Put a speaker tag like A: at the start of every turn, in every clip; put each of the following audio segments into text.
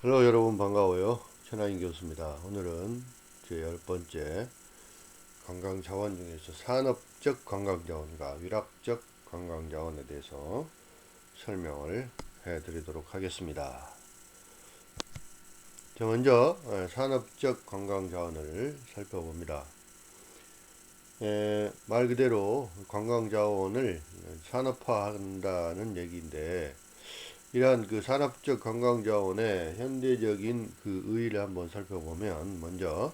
A: 헬로 여러분 반가워요. 천하인 교수입니다. 오늘은 제 10번째 관광자원 중에서 산업적 관광자원과 위락적 관광자원에 대해서 설명을 해드리도록 하겠습니다. 자, 먼저 산업적 관광자원을 살펴봅니다. 말 그대로 관광자원을 산업화한다는 얘기인데, 이러한 그 산업적 관광자원의 현대적인 그 의의를 한번 살펴보면, 먼저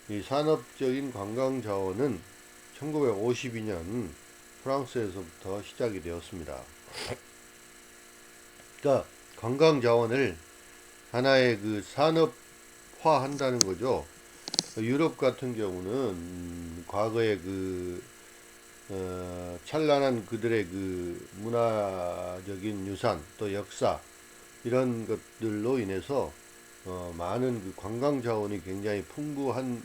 A: 이 산업적인 관광자원은 1952년 프랑스에서부터 시작이 되었습니다. 그러니까 관광자원을 하나의 그 산업화 한다는 거죠. 유럽 같은 경우는 과거에 그 찬란한 그들의 그 문화적인 유산 또 역사 이런 것들로 인해서 많은 그 관광 자원이 굉장히 풍부한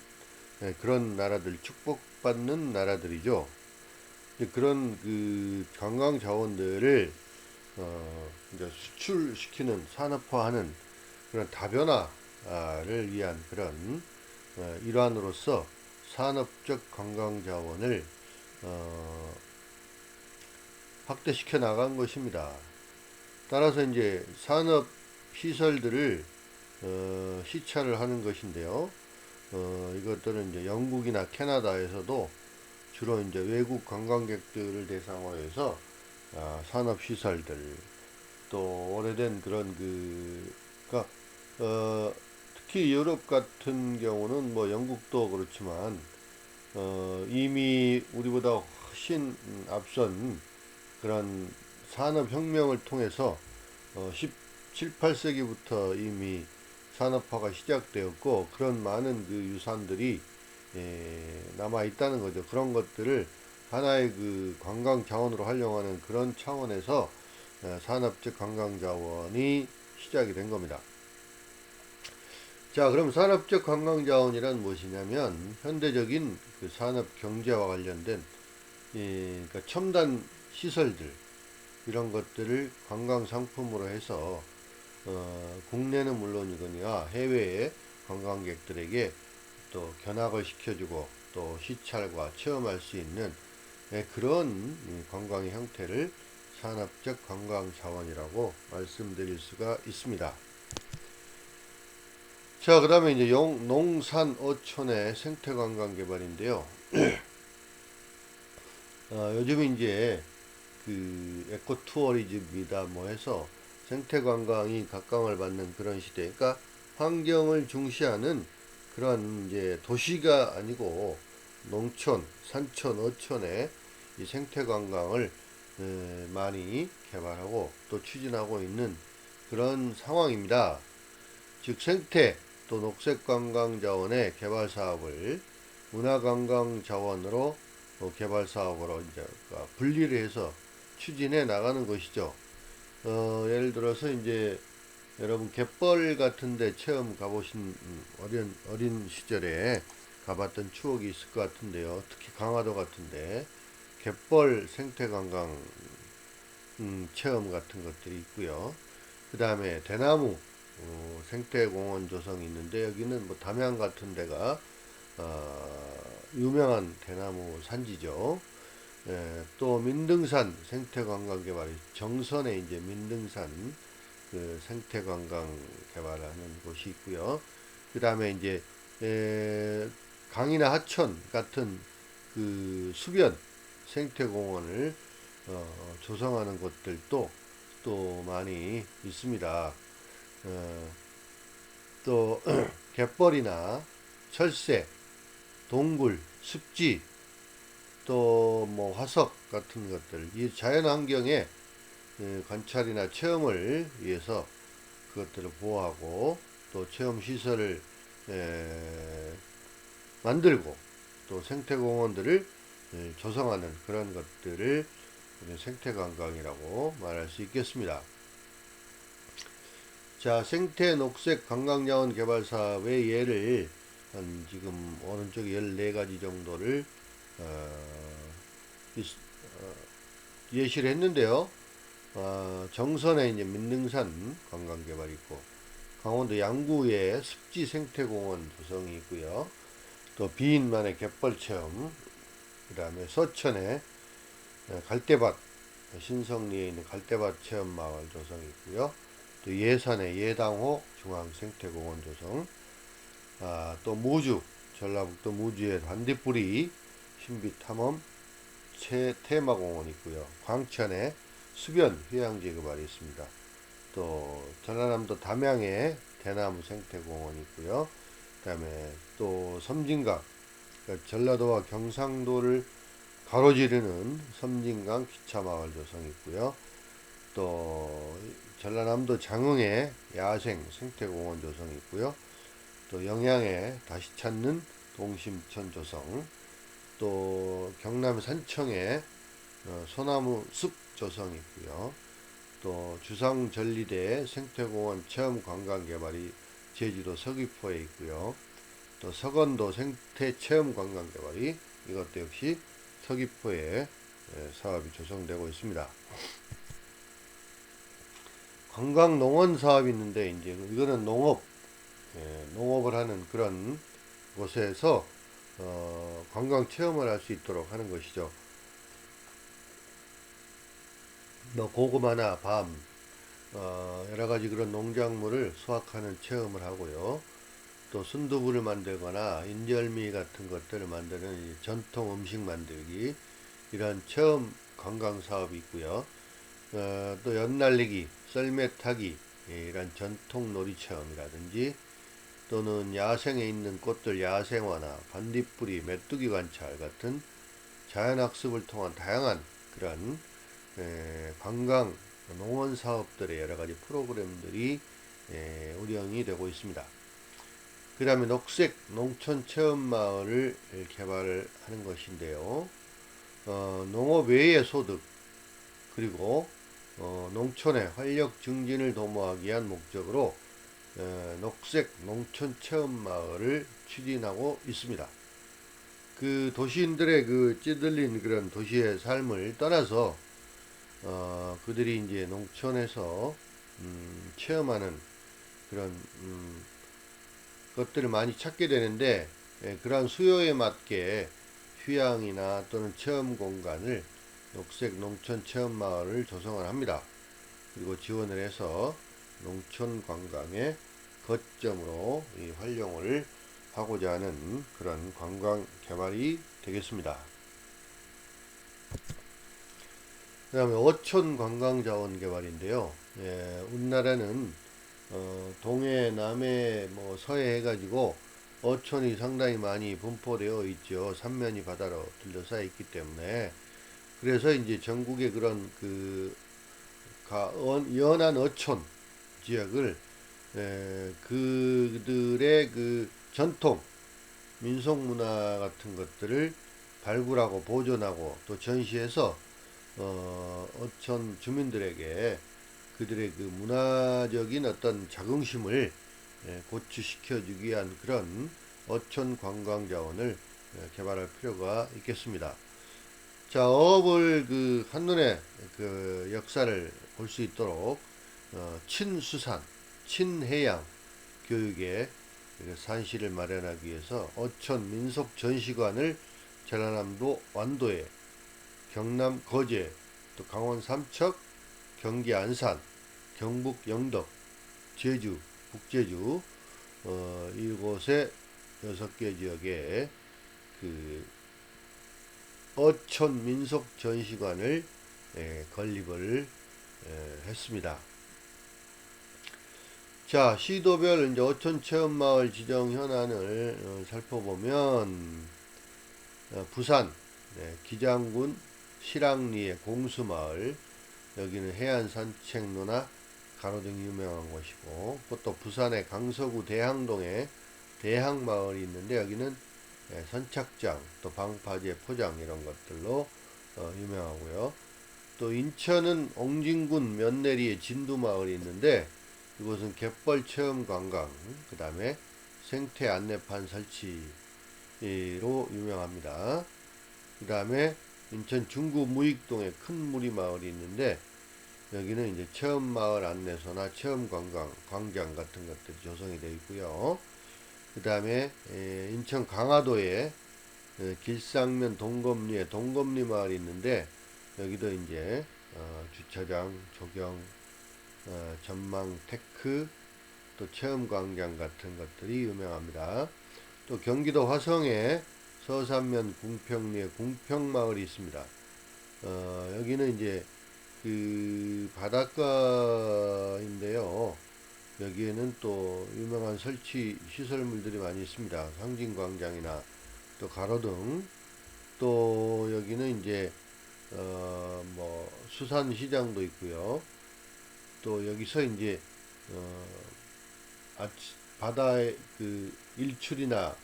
A: 그런 나라들, 축복받는 나라들이죠. 그런 그 관광 자원들을 이제 수출시키는 산업화하는 그런 다변화를 위한 그런 일환으로서 산업적 관광 자원을 어, 확대시켜 나간 것입니다. 따라서 이제 산업 시설들을 시찰을 하는 것인데요. 이것들은 이제 영국이나 캐나다에서도 주로 이제 외국 관광객들을 대상으로 해서 산업 시설들 또 오래된 그런 그러니까 특히 유럽 같은 경우는 뭐 영국도 그렇지만 이미 우리보다 훨씬 앞선 그런 산업혁명을 통해서 17, 8세기부터 이미 산업화가 시작되었고 그런 많은 그 유산들이 남아 있다는 거죠. 그런 것들을 하나의 그 관광 자원으로 활용하는 그런 차원에서 산업적 관광 자원이 시작이 된 겁니다. 자, 그럼 산업적 관광 자원이란 무엇이냐면 현대적인 그 산업 경제와 관련된 그러니까 첨단 시설들 이런 것들을 관광 상품으로 해서 국내는 물론이거니와 해외의 관광객들에게 또 견학을 시켜주고 또 시찰과 체험할 수 있는 그런 관광의 형태를 산업적 관광 자원이라고 말씀드릴 수가 있습니다. 자, 그 다음에 이제 농산 어촌의 생태 관광 개발인데요. 요즘 이제 그 에코 투어리즘이다 뭐 해서 생태 관광이 각광을 받는 그런 시대. 그러니까 환경을 중시하는 그런 이제 도시가 아니고 농촌, 산촌, 어촌의 이 생태 관광을 많이 개발하고 또 추진하고 있는 그런 상황입니다. 즉 생태 또 녹색 관광 자원의 개발 사업을 문화 관광 자원으로 개발 사업으로 이제 분리를 해서 추진해 나가는 것이죠. 예를 들어서 이제 여러분 갯벌 같은데 체험 가보신 어린 시절에 가봤던 추억이 있을 것 같은데요. 특히 강화도 같은데 갯벌 생태 관광 체험 같은 것들이 있고요. 그 다음에 대나무 생태공원 조성이 있는데 여기는 뭐 담양 같은 데가 유명한 대나무 산지죠. 또 민등산 생태관광 개발이 정선에 이제 민등산 그 생태관광 개발하는 곳이 있고요. 그 다음에 이제 강이나 하천 같은 그 수변 생태공원을 조성하는 곳들도 또 많이 있습니다. 어, 또 갯벌이나 철새, 동굴, 습지, 또 뭐 화석 같은 것들, 이 자연 환경의 관찰이나 체험을 위해서 그것들을 보호하고 또 체험 시설을 만들고 또 생태공원들을 조성하는 그런 것들을 생태관광이라고 말할 수 있겠습니다. 자, 생태 녹색 관광자원 개발 사업의 예를 한 지금 오른쪽 14가지 정도를 예시를 했는데요. 정선에 이제 민능산 관광개발 있고, 강원도 양구에 습지 생태공원 조성이 있고요. 또 비인만의 갯벌 체험, 그 다음에 서천에 갈대밭, 신성리에 있는 갈대밭 체험마을 조성이 있고요. 또 예산의 예당호 중앙생태공원 조성, 또 무주, 전라북도 무주의 반딧불이 신비탐험 테마공원이 있고요. 광천에 수변 휴양지 개발이 있습니다. 또 전라남도 담양에 대나무 생태공원이 있고요. 그 다음에 또 섬진강, 그러니까 전라도와 경상도를 가로지르는 섬진강 기차마을 조성이 있고요. 또 전라남도 장흥에 야생 생태공원 조성이 있고요. 또 영양에 다시 찾는 동심천 조성, 또 경남 산청에 소나무 숲 조성이 있고요. 또 주상전리대 생태공원 체험관광 개발이 제주도 서귀포에 있고요. 또 서건도 생태체험관광 개발이 이것도 역시 서귀포에 사업이 조성되고 있습니다. 관광농원 사업이 있는데 이제 이거는 농업을 하는 그런 곳에서 관광 체험을 할 수 있도록 하는 것이죠. 고구마나 밤, 여러 가지 그런 농작물을 수확하는 체험을 하고요. 또 순두부를 만들거나 인절미 같은 것들을 만드는 전통 음식 만들기, 이런 체험 관광 사업이 있고요. 또 연날리기, 썰매 타기, 이런 전통 놀이 체험이라든지 또는 야생에 있는 꽃들 야생화나 반딧불이 메뚜기 관찰 같은 자연학습을 통한 다양한 그런 관광 농원 사업들의 여러 가지 프로그램들이 운영이 되고 있습니다. 그 다음에 녹색 농촌 체험 마을을 개발을 하는 것인데요. 농업 외의 소득, 그리고 농촌의 활력 증진을 도모하기 위한 목적으로 녹색 농촌 체험 마을을 추진하고 있습니다. 그 도시인들의 그 찌들린 그런 도시의 삶을 떠나서 그들이 이제 농촌에서 체험하는 그런 것들을 많이 찾게 되는데, 그러한 수요에 맞게 휴양이나 또는 체험 공간을 녹색 농촌 체험 마을을 조성을 합니다. 그리고 지원을 해서 농촌 관광의 거점으로 활용을 하고자 하는 그런 관광 개발이 되겠습니다. 그 다음에 어촌 관광 자원 개발인데요. 우리나라는 동해, 남해, 서해 해가지고 어촌이 상당히 많이 분포되어 있죠. 삼면이 바다로 둘러싸여 있기 때문에. 그래서 이제 전국의 그런 연안 어촌 지역을 그들의 그 전통 민속 문화 같은 것들을 발굴하고 보존하고 또 전시해서 어촌 주민들에게 그들의 그 문화적인 어떤 자긍심을 고취시켜주기 위한 그런 어촌 관광 자원을 개발할 필요가 있겠습니다. 자, 어업을 한눈에 그 역사를 볼 수 있도록 친수산, 친해양 교육에 산실을 마련하기 위해서 어촌 민속 전시관을 전라남도 완도에, 경남 거제, 또 강원 삼척, 경기 안산, 경북 영덕, 제주, 북제주 이곳에 6개 지역에 그 어촌 민속 전시관을 건립을 했습니다. 자, 시도별 이제 어촌 체험 마을 지정 현안을 살펴보면 부산 기장군 실랑리의 공수마을, 여기는 해안 산책로나 가로등 유명한 곳이고, 또 부산의 강서구 대항동에 대항마을이 있는데 여기는 선착장, 또 방파제 포장 이런 것들로 유명하고요. 또 인천은 옹진군 면내리에 진두마을이 있는데 이곳은 갯벌 체험 관광, 그 다음에 생태 안내판 설치로 유명합니다. 그 다음에 인천 중구 무익동에 큰 무리 마을이 있는데 여기는 이제 체험마을 안내소나 체험관광, 광장 같은 것들이 조성이 되어 있고요. 그 다음에 인천 강화도에 길상면 동검리에 동검리 마을이 있는데 여기도 이제 주차장, 조경, 전망 테크, 또 체험광장 같은 것들이 유명합니다. 또 경기도 화성에 서산면 궁평리에 궁평마을이 있습니다. 여기는 이제 그 바닷가인데요. 여기에는 또 유명한 설치 시설물들이 많이 있습니다. 상징광장이나 또 가로등, 또 여기는 이제 뭐 수산시장도 있고요. 또 여기서 이제 어 바다의 그 일출이나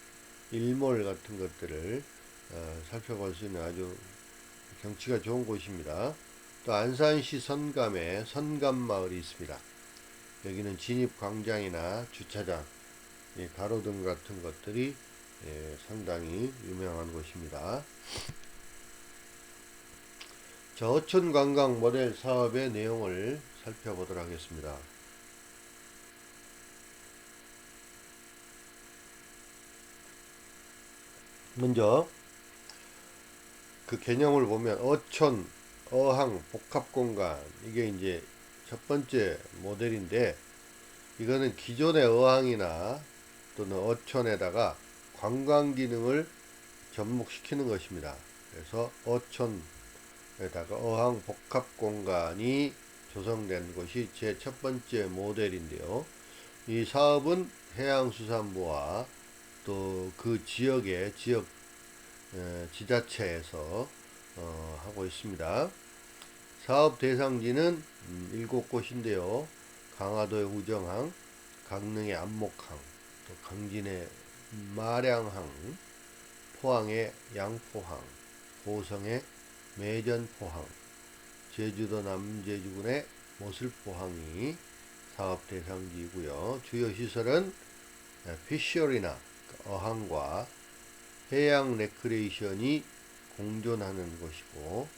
A: 일몰 같은 것들을 살펴볼 수 있는 아주 경치가 좋은 곳입니다. 또 안산시 선감에 선감마을이 있습니다. 여기는 진입광장이나 주차장, 가로등 같은 것들이 상당히 유명한 곳입니다. 자, 어촌관광 모델 사업의 내용을 살펴보도록 하겠습니다. 먼저 그 개념을 보면 어촌, 어항, 복합공간, 이게 이제 첫 번째 모델인데, 이거는 기존의 어항이나 또는 어촌에다가 관광 기능을 접목시키는 것입니다. 그래서 어촌에다가 어항 복합 공간이 조성된 것이 제 첫 번째 모델인데요. 이 사업은 해양수산부와 또 그 지역의 지역 지자체에서 하고 있습니다. 사업 대상지는 7곳인데요. 강화도의 우정항, 강릉의 안목항, 또 강진의 마량항, 포항의 양포항, 고성의 매전포항, 제주도 남제주군의 모슬포항이 사업 대상지이고요. 주요 시설은 피셔리나 어항과 해양 레크레이션이 공존하는 곳이고,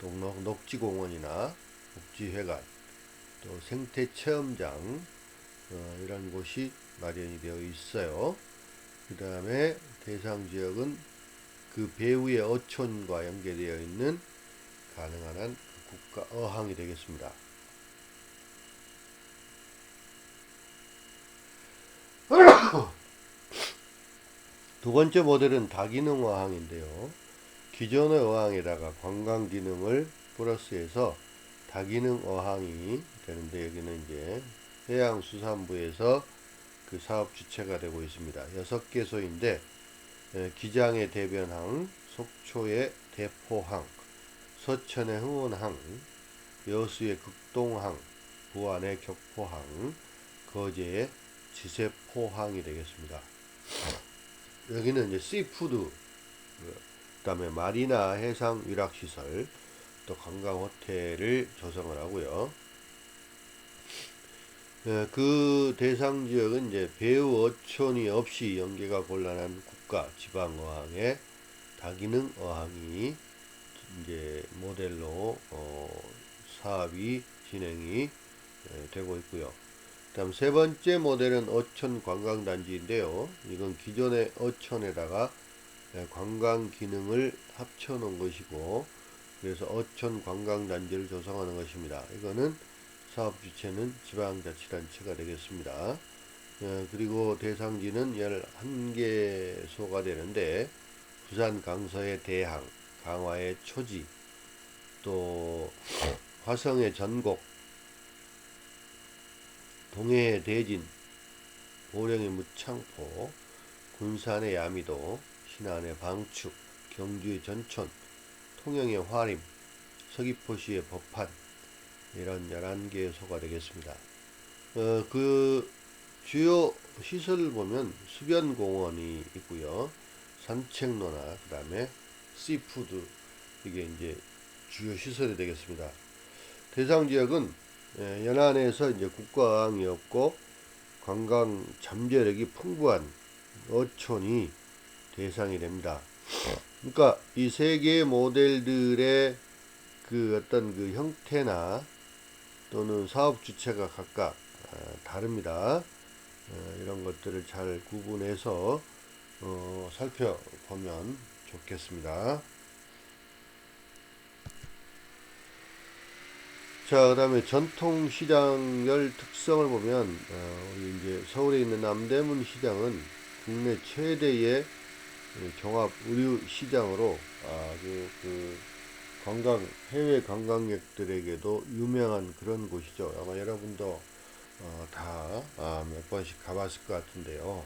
A: 또 녹지공원이나 녹지회관, 또 생태체험장, 이런 곳이 마련이 되어 있어요. 그 다음에 대상 지역은 그 배후의 어촌과 연계되어 있는 가능한 한 국가 어항이 되겠습니다. 두 번째 모델은 다기능 어항인데요. 기존의 어항에다가 관광 기능을 플러스해서 다기능 어항이 되는데, 여기는 이제 해양수산부에서 그 사업 주체가 되고 있습니다. 6개소인데 기장의 대변항, 속초의 대포항, 서천의 흥원항, 여수의 극동항, 부안의 격포항, 거제의 지세포항이 되겠습니다. 여기는 이제 씨푸드, 그 다음에 마리나 해상 유락시설, 또 관광 호텔을 조성을 하고요. 그 대상 지역은 이제 배후 어촌이 없이 연계가 곤란한 국가 지방 어항에 다기능 어항이 이제 모델로 사업이 진행이 되고 있고요. 다음 세 번째 모델은 어촌 관광단지인데요. 이건 기존의 어촌에다가 관광 기능을 합쳐 놓은 것이고, 그래서 어촌 관광단지를 조성하는 것입니다. 이거는 사업 주체는 지방자치단체가 되겠습니다. 그리고 대상지는 11개소가 되는데, 부산 강서의 대항, 강화의 초지, 또 화성의 전곡, 동해의 대진, 보령의 무창포, 군산의 야미도, 신안의 방축, 경주의 전촌, 통영의 화림, 서귀포시의 법한, 이런 11개소가 되겠습니다. 그 주요 시설을 보면 수변공원이 있고요. 산책로나 그 다음에 씨푸드, 이게 이제 주요 시설이 되겠습니다. 대상 지역은 연안에서 이제 국가어항이 없고 관광 잠재력이 풍부한 어촌이 대상이 됩니다. 그러니까 이 세 개의 모델들의 그 어떤 그 형태나 또는 사업 주체가 각각 다릅니다. 이런 것들을 잘 구분해서 살펴보면 좋겠습니다. 자, 그 다음에 전통시장별 특성을 보면, 우리 이제 서울에 있는 남대문 시장은 국내 최대의 종합 의류 시장으로 아주 해외 관광객들에게도 유명한 그런 곳이죠. 아마 여러분도 다 몇 번씩 가봤을 것 같은데요.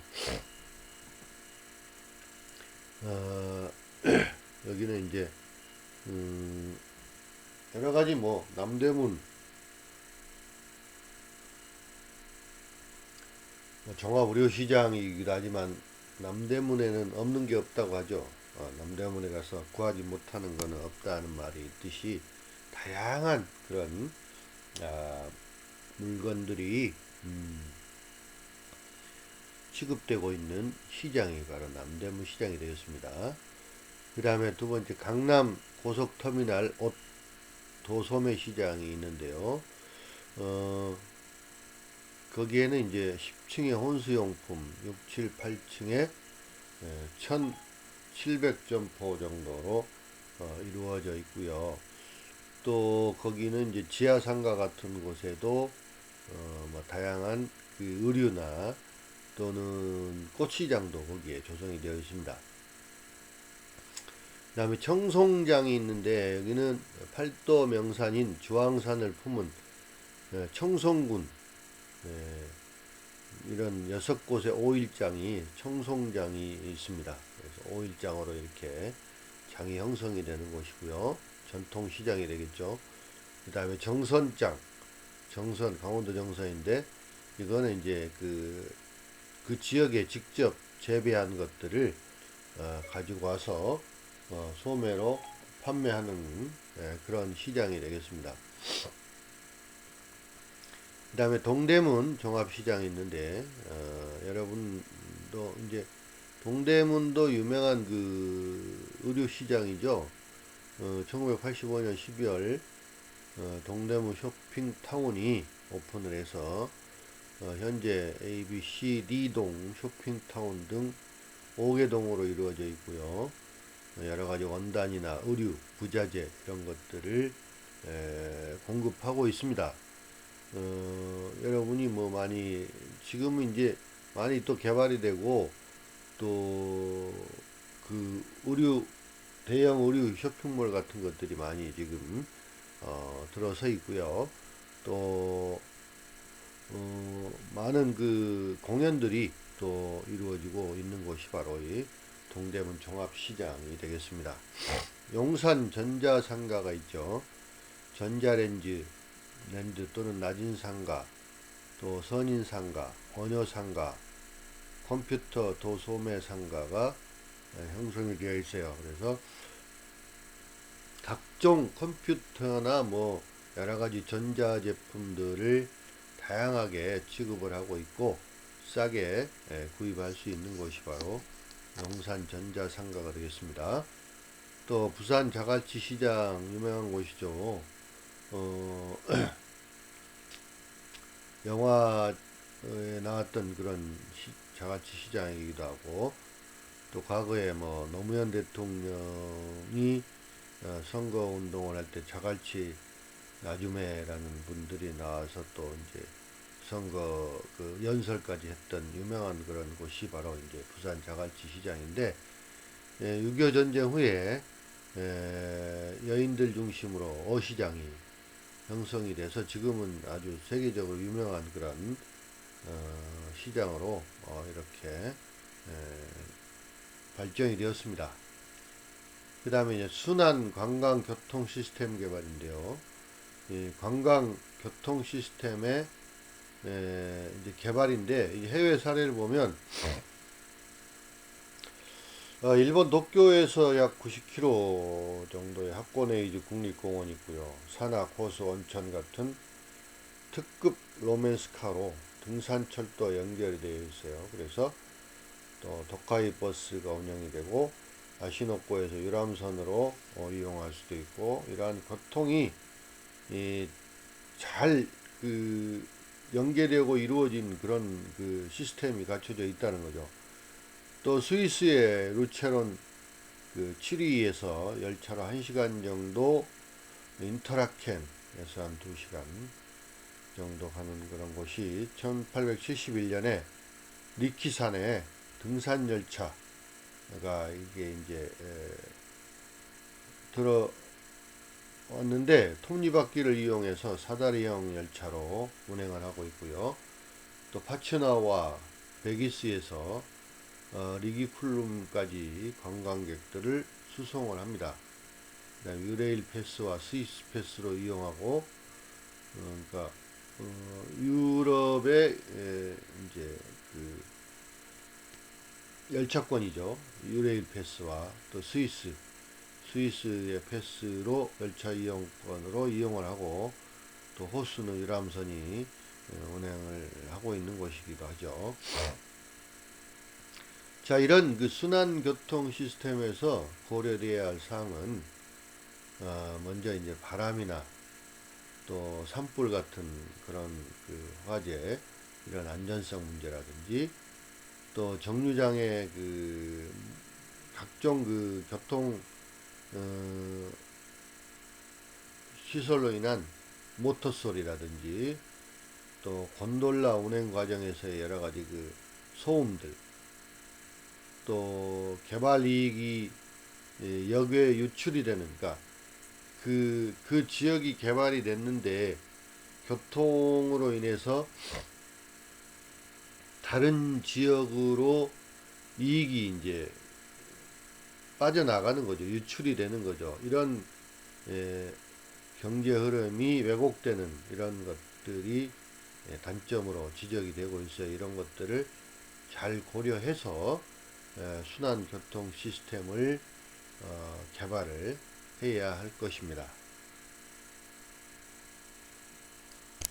A: 여기는 이제 여러 가지 뭐 남대문 종합 의료 시장이기도 하지만 남대문에는 없는 게 없다고 하죠. 남대문에 가서 구하지 못하는 것은 없다는 말이 있듯이 다양한 그런 물건들이 취급되고 있는 시장이 바로 남대문 시장이 되겠습니다. 그 다음에 두 번째 강남 고속터미널 옷 도소매 시장이 있는데요. 거기에는 이제 10층의 혼수용품, 6, 7, 8층에 1700점포 정도로 이루어져 있고요. 또 거기는 이제 지하상가 같은 곳에도 뭐 다양한 그 의류나 또는 꽃시장도 거기에 조성이 되어 있습니다. 그 다음에 청송장이 있는데 여기는 팔도 명산인 주황산을 품은 청송군 이런 6곳의 오일장이 청송장이 있습니다. 그래서 오일장으로 이렇게 장이 형성이 되는 곳이고요. 전통시장이 되겠죠. 그 다음에 정선장, 강원도 정선인데 이거는 이제 그 지역에 직접 재배한 것들을 가지고 와서 소매로 판매하는 그런 시장이 되겠습니다. 그 다음에 동대문 종합시장이 있는데 여러분도 이제 동대문도 유명한 그 의류시장이죠. 1985년 12월 동대문 쇼핑타운이 오픈을 해서 현재 A, B, C, D동 쇼핑타운 등 5개 동으로 이루어져 있고요. 여러가지 원단이나 의류, 부자재 이런 것들을 공급하고 있습니다. 여러분이 뭐 많이 지금은 이제 많이 또 개발이 되고 또 그 대형 의류 쇼핑몰 같은 것들이 많이 지금 들어서 있고요. 또 많은 그 공연들이 또 이루어지고 있는 곳이 바로 이 동대문 종합시장이 되겠습니다. 용산 전자상가가 있죠. 전자렌즈 또는 낮은상가, 또 선인상가, 원효상가, 컴퓨터 도소매상가가 형성이 되어 있어요. 그래서 각종 컴퓨터나 뭐 여러가지 전자제품들을 다양하게 취급을 하고 있고 싸게 구입할 수 있는 곳이 바로 용산 전자상가가 되겠습니다. 또 부산 자갈치 시장 유명한 곳이죠. 영화에 나왔던 그런 자갈치 시장이기도 하고 또 과거에 뭐 노무현 대통령이 선거 운동을 할 때 자갈치 나주매라는 분들이 나와서 또 이제 선거 그 연설까지 했던 유명한 그런 곳이 바로 이제 부산 자갈치 시장인데 6.25 전쟁 후에 여인들 중심으로 어시장이 형성이 돼서 지금은 아주 세계적으로 유명한 그런 시장으로 이렇게 발전이 되었습니다. 그 다음에 이제 순환 관광 교통 시스템 개발인데요. 이 관광 교통 시스템의 이제 개발인데 해외 사례를 보면 일본 도쿄에서 약 90km 정도의 하코네이즈 국립공원이 있고요. 산악, 호수, 온천 같은 특급 로맨스카로 등산철도 연결이 되어 있어요. 그래서 또 도카이 버스가 운영이 되고 아시노코에서 유람선으로 이용할 수도 있고 이러한 교통이 잘 그 연계되고 이루어진 그런 그 시스템이 갖춰져 있다는 거죠. 또 스위스의 루체론 그 7위에서 열차로 1시간 정도, 인터라켄에서 한 2시간 정도 가는 그런 곳이 1871년에 리키산의 등산 열차가 이게 이제 들어왔는데 톱니바퀴를 이용해서 사다리형 열차로 운행을 하고 있고요. 또 파츠나와 베기스에서 리기쿨룸까지 관광객들을 수송을 합니다. 그다음 유레일 패스와 스위스 패스로 이용하고 그러니까 유럽의 이제 그 열차권이죠. 유레일 패스와 또 스위스의 패스로 열차 이용권으로 이용을 하고 또 호수는 유람선이 운행을 하고 있는 곳이기도 하죠. 자, 이런 그 순환 교통 시스템에서 고려되어야 할 사항은 먼저 이제 바람이나 또 산불 같은 그런 그 화재, 이런 안전성 문제라든지 또 정류장의 그 각종 그 교통 시설로 인한 모터 소리라든지 또 곤돌라 운행 과정에서의 여러 가지 그 소음들, 또 개발 이익이 역외 유출이 되는, 그러니까 그 지역이 개발이 됐는데 교통으로 인해서 다른 지역으로 이익이 이제 빠져나가는 거죠. 유출이 되는 거죠. 이런 경제 흐름이 왜곡되는 이런 것들이 단점으로 지적이 되고 있어요. 이런 것들을 잘 고려해서 순환 교통 시스템을 개발을 해야 할 것입니다.